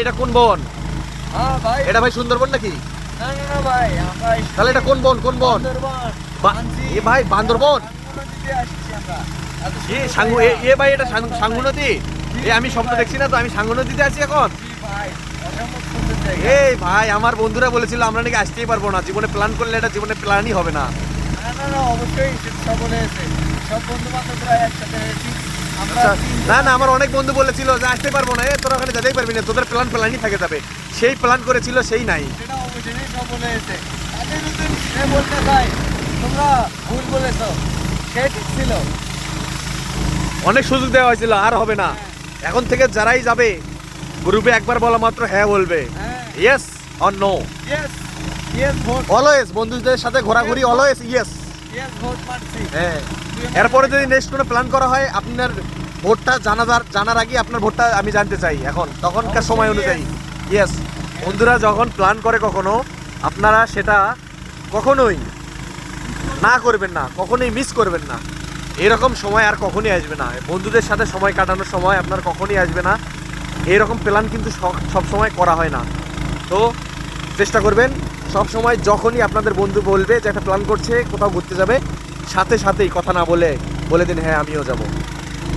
এটা কোন বন? হ্যাঁ ভাই। এটা ভাই সুন্দরবন নাকি? না না না ভাই, আমরা তাহলে এটা কোন বন? কোন বন? সুন্দরবন। এ ভাই বান্দরবন? নদীতে আসছি আমরা। এত এ সুন্দর সাঙ্গু জায়গা। এ ভাই এটা সাঙ্গু নদী? এ আমি স্বপ্ন দেখছি না তো, আমি সাঙ্গু নদীতে আছি এখন। জি ভাই, অসম্ভব সুন্দর জায়গা। এই ভাই আমার বন্ধুরা বলেছিল আমরা নাকি আসতেই পারবো না, জীবনে প্ল্যান করলে এটা জীবনে প্ল্যানই হবে না। না না না, অবশ্যই সব বলে আছে। সব বন্ধু বান্ধবরা একসাথে আছি আমরা। আচ্ছা, না না আমার অনেক বন্ধু বলেছিল যে আসতে পারবো না, তোরা ওখানে যেতেই পারবি না, তোদের প্ল্যানই থাকে যাবে। সেই প্ল্যান করেছিল সেই নাই। সেটা অবশ্যই সব বলে আছে। তাদের যদি সে বলতে চাই তোমরা ভুল বলেছো, সে ঠিক ছিল। অনেক সুযোগ দেওয়া হয়েছিল, আর হবে না। এখন থেকে যারাই যাবে গ্রুপে একবার বলা মাত্র হ্যাঁ বলবে, হ্যাঁ, yes or no. Yes yes vote, always বন্ধুদের সাথে ঘোরাঘুরি, অলওয়েজ ইয়েস। ইয়েস ভোট মারছি। হ্যাঁ, এরপরে যদি নেক্সট কোনো প্ল্যান করা হয় আপনার ভোটটা জানার আগে আপনার ভোটটা আমি জানতে চাই এখন, তখনকার সময় অনুযায়ী। ইয়েস, বন্ধুরা যখন প্ল্যান করে কখনো আপনারা সেটা কখনোই না করবেন না, কখনোই মিস করবেন না। এরকম সময় আর কখনই আসবে না, বন্ধুদের সাথে সময় কাটানোর সময় আপনার কখনই আসবে না। এরকম প্ল্যান কিন্তু সব সময় করা হয় না। তো চেষ্টা করবেন সব সময়, যখনই আপনাদের বন্ধু বলবে যে একটা প্ল্যান করছে কোথাও ঘুরতে যাবে, সাথে সাথেই কথা না বলে দিন হ্যাঁ আমিও যাব।